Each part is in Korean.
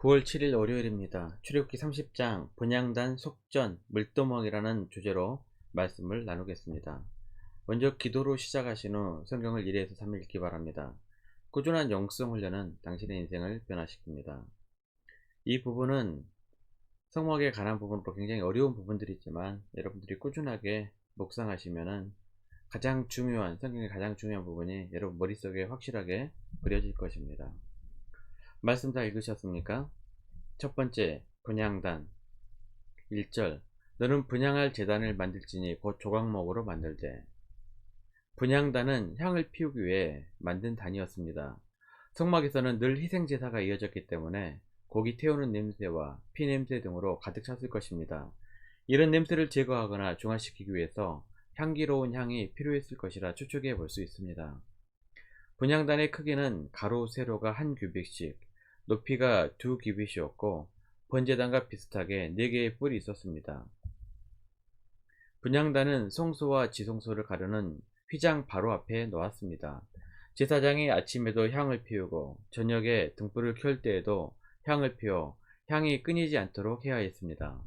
9월 7일 월요일입니다. 출애굽기 30장 분향단 속전 물두멍이라는 주제로 말씀을 나누겠습니다. 먼저 기도로 시작하신 후 성경을 1에서 3 읽기 바랍니다. 꾸준한 영성 훈련은 당신의 인생을 변화시킵니다. 이 부분은 성막에 관한 부분으로 굉장히 어려운 부분들이 있지만 여러분들이 꾸준하게 묵상하시면은 성경의 가장 중요한 부분이 여러분 머릿속에 확실하게 그려질 것입니다. 말씀 다 읽으셨습니까? 첫 번째, 분향단 1절. 너는 분향할 제단을 만들지니 곧 조각목으로 만들되. 분향단은 향을 피우기 위해 만든 단이었습니다. 성막에서는 늘 희생제사가 이어졌기 때문에 고기 태우는 냄새와 피냄새 등으로 가득 찼을 것입니다. 이런 냄새를 제거하거나 중화시키기 위해서 향기로운 향이 필요했을 것이라 추측해 볼 수 있습니다. 분향단의 크기는 가로 세로가 1규빗씩, 높이가 2규빗이었고 번제단과 비슷하게 4개의 뿔이 있었습니다. 분향단은 성소와 지성소를 가르는 휘장 바로 앞에 놓았습니다. 제사장이 아침에도 향을 피우고 저녁에 등불을 켤 때에도 향을 피워 향이 끊이지 않도록 해야 했습니다.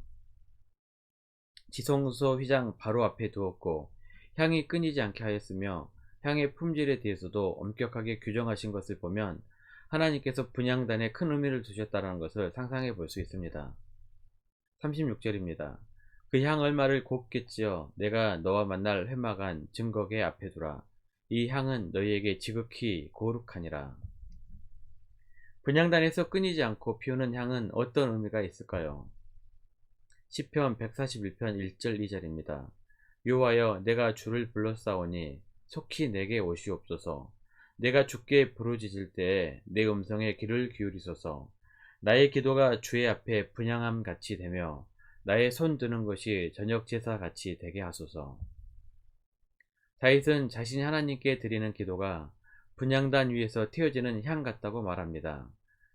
지성소 휘장 바로 앞에 두었고 향이 끊이지 않게 하였으며 향의 품질에 대해서도 엄격하게 규정하신 것을 보면 하나님께서 분향단에 큰 의미를 두셨다는 것을 상상해 볼 수 있습니다. 36절입니다. 그 향 얼마를 곱게 찌어 내가 너와 만날 회막한 증거계 앞에 두라. 이 향은 너희에게 지극히 거룩하니라. 분향단에서 끊이지 않고 피우는 향은 어떤 의미가 있을까요? 시편 141편 1절 2절입니다. 여호와여, 내가 주를 불렀사오니 속히 내게 오시옵소서. 내가 주께 부르짖을 때에 내 음성에 귀를 기울이소서. 나의 기도가 주의 앞에 분향함 같이 되며 나의 손 드는 것이 저녁 제사 같이 되게 하소서. 다윗은 자신이 하나님께 드리는 기도가 분향단 위에서 튀어지는 향 같다고 말합니다.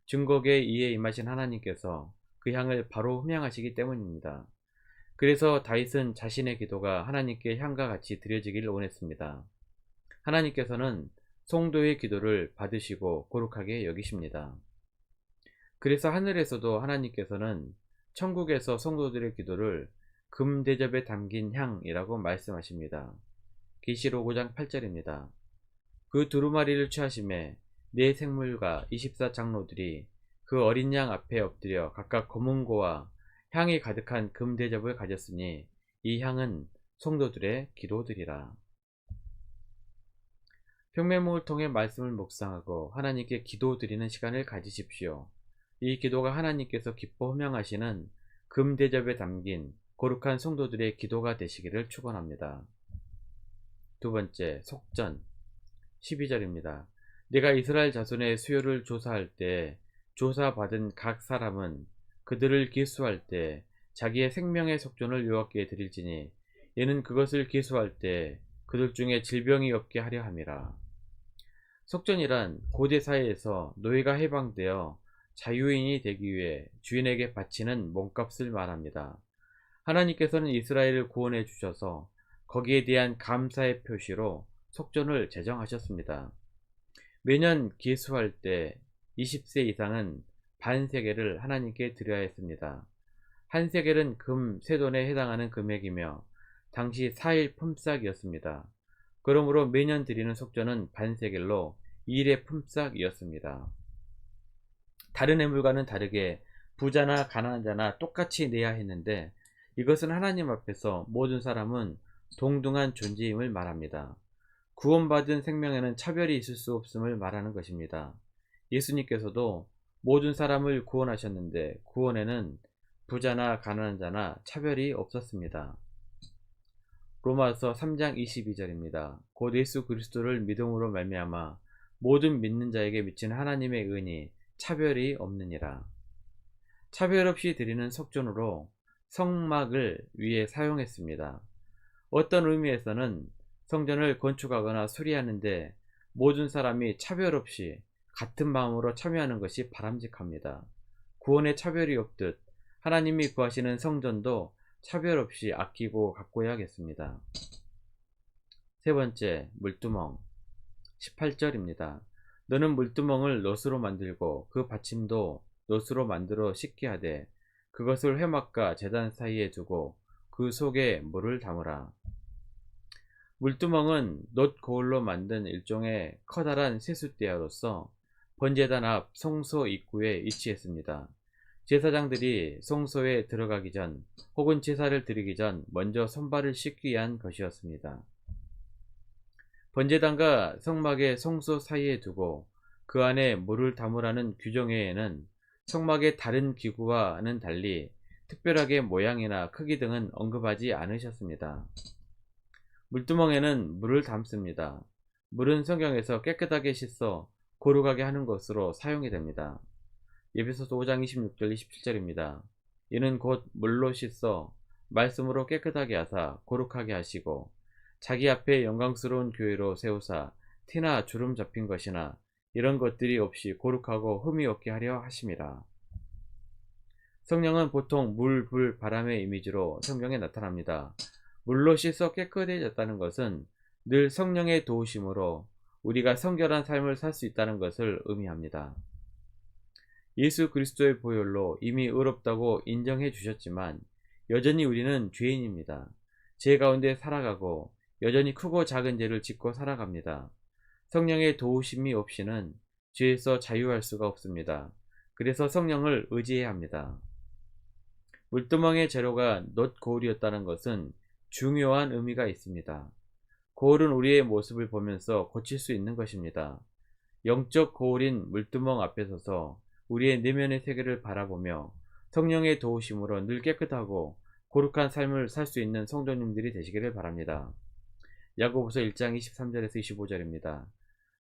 증거계 이에 임하신 하나님께서 그 향을 바로 흠양하시기 때문입니다. 그래서 다윗은 자신의 기도가 하나님께 향과 같이 드려지기를 원했습니다. 하나님께서는 성도의 기도를 받으시고 거룩하게 여기십니다. 그래서 하늘에서도 하나님께서는 천국에서 성도들의 기도를 금대접에 담긴 향이라고 말씀하십니다. 계시록 5장 8절입니다. 그 두루마리를 취하심에 네 생물과 24장로들이 그 어린 양 앞에 엎드려 각각 검은고와 향이 가득한 금대접을 가졌으니 이 향은 성도들의 기도들이라. 평면목을 통해 말씀을 묵상하고 하나님께 기도드리는 시간을 가지십시오. 이 기도가 하나님께서 기뻐 흠양하시는 금대접에 담긴 거룩한 성도들의 기도가 되시기를 축원합니다. 두 번째, 속전 12절입니다. 내가 이스라엘 자손의 수요를 조사할 때 조사받은 각 사람은 그들을 기수할 때 자기의 생명의 속전을 여호와께 드릴지니 이는 그것을 기수할 때 그들 중에 질병이 없게 하려 함이라. 속전이란 고대 사회에서 노예가 해방되어 자유인이 되기 위해 주인에게 바치는 몸값을 말합니다. 하나님께서는 이스라엘을 구원해 주셔서 거기에 대한 감사의 표시로 속전을 제정하셨습니다. 매년 기수할 때 20세 이상은 반세겔을 하나님께 드려야 했습니다. 한 세겔은 금 3돈에 해당하는 금액이며 당시 4일 품삯이었습니다. 그러므로 매년 드리는 속전은 반세겔로 2일의 품삯이었습니다. 다른 애물과는 다르게 부자나 가난한 자나 똑같이 내야 했는데 이것은 하나님 앞에서 모든 사람은 동등한 존재임을 말합니다. 구원받은 생명에는 차별이 있을 수 없음을 말하는 것입니다. 예수님께서도 모든 사람을 구원하셨는데 구원에는 부자나 가난한 자나 차별이 없었습니다. 로마서 3장 22절입니다. 곧 예수 그리스도를 믿음으로 말미암아 모든 믿는 자에게 미친 하나님의 은이 차별이 없느니라. 차별 없이 드리는 속전으로 성막을 위해 사용했습니다. 어떤 의미에서는 성전을 건축하거나 수리하는데 모든 사람이 차별 없이 같은 마음으로 참여하는 것이 바람직합니다. 구원에 차별이 없듯 하나님이 구하시는 성전도 차별 없이 아끼고 가꿔야겠습니다. 세 번째, 물두멍 18절입니다. 너는 물두멍을 롯으로 만들고 그 받침도 놋으로 만들어 씻게 하되 그것을 회막과 제단 사이에 두고 그 속에 물을 담으라. 물두멍은 놋 고울로 만든 일종의 커다란 세숫대야로서 번제단 앞 성소 입구에 위치했습니다. 제사장들이 성소에 들어가기 전 혹은 제사를 드리기 전 먼저 손발을 씻기 위한 것이었습니다. 번제단과 성막의 성소 사이에 두고 그 안에 물을 담으라는 규정에는 성막의 다른 기구와는 달리 특별하게 모양이나 크기 등은 언급하지 않으셨습니다. 물두멍에는 물을 담습니다. 물은 성경에서 깨끗하게 씻어 거룩하게 하는 것으로 사용이 됩니다. 에베소서 5장 26절 27절입니다. 이는 곧 물로 씻어 말씀으로 깨끗하게 하사 거룩하게 하시고 자기 앞에 영광스러운 교회로 세우사 티나 주름 잡힌 것이나 이런 것들이 없이 거룩하고 흠이 없게 하려 하심이라. 성령은 보통 물, 불, 바람의 이미지로 성경에 나타납니다. 물로 씻어 깨끗해졌다는 것은 늘 성령의 도우심으로 우리가 성결한 삶을 살 수 있다는 것을 의미합니다. 예수 그리스도의 보혈로 이미 의롭다고 인정해 주셨지만 여전히 우리는 죄인입니다. 죄 가운데 살아가고 여전히 크고 작은 죄를 짓고 살아갑니다. 성령의 도우심이 없이는 죄에서 자유할 수가 없습니다. 그래서 성령을 의지해야 합니다. 물두멍의 재료가 놋 고울이었다는 것은 중요한 의미가 있습니다. 거울은 우리의 모습을 보면서 고칠 수 있는 것입니다. 영적 거울인 물두멍 앞에 서서 우리의 내면의 세계를 바라보며 성령의 도우심으로 늘 깨끗하고 거룩한 삶을 살 수 있는 성도님들이 되시기를 바랍니다. 야고보서 1장 23절에서 25절입니다.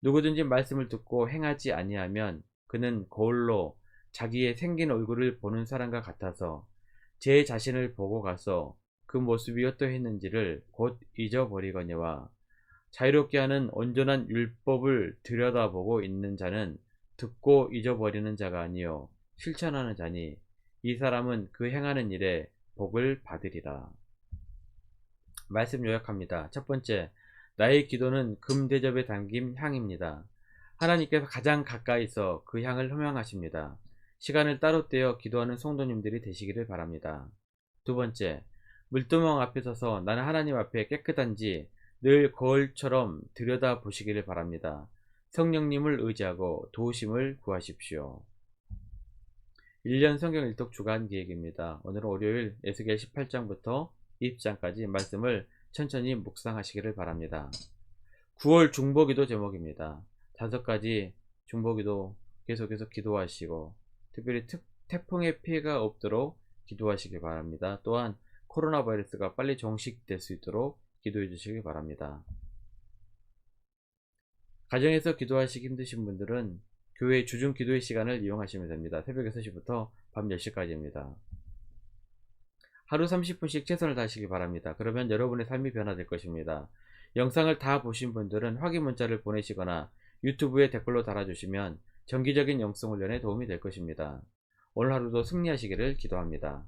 누구든지 말씀을 듣고 행하지 아니하면 그는 거울로 자기의 생긴 얼굴을 보는 사람과 같아서 제 자신을 보고 가서 그 모습이 어떠했는지를 곧 잊어버리거니와 자유롭게 하는 온전한 율법을 들여다보고 있는 자는 듣고 잊어버리는 자가 아니요 실천하는 자니 이 사람은 그 행하는 일에 복을 받으리라. 말씀 요약합니다. 첫 번째, 나의 기도는 금 대접에 담긴 향입니다. 하나님께서 가장 가까이서 그 향을 흠양하십니다. 시간을 따로 떼어 기도하는 성도님들이 되시기를 바랍니다. 두 번째, 물두멍 앞에 서서 나는 하나님 앞에 깨끗한지 늘 거울처럼 들여다보시기를 바랍니다. 성령님을 의지하고 도우심을 구하십시오. 1년 성경 일독 주간 기획입니다. 오늘은 월요일 에스겔 18장부터 20장까지 말씀을 천천히 묵상하시기를 바랍니다. 9월 중보기도 제목입니다. 5가지 중보기도 계속해서 기도하시고 특별히 태풍의 피해가 없도록 기도하시기 바랍니다. 또한 코로나 바이러스가 빨리 종식될 수 있도록 기도해 주시기 바랍니다. 가정에서 기도하시기 힘드신 분들은 교회 주중 기도의 시간을 이용하시면 됩니다. 새벽 6시부터 밤 10시까지입니다. 하루 30분씩 최선을 다하시기 바랍니다. 그러면 여러분의 삶이 변화될 것입니다. 영상을 다 보신 분들은 확인 문자를 보내시거나 유튜브에 댓글로 달아주시면 정기적인 영성 훈련에 도움이 될 것입니다. 오늘 하루도 승리하시기를 기도합니다.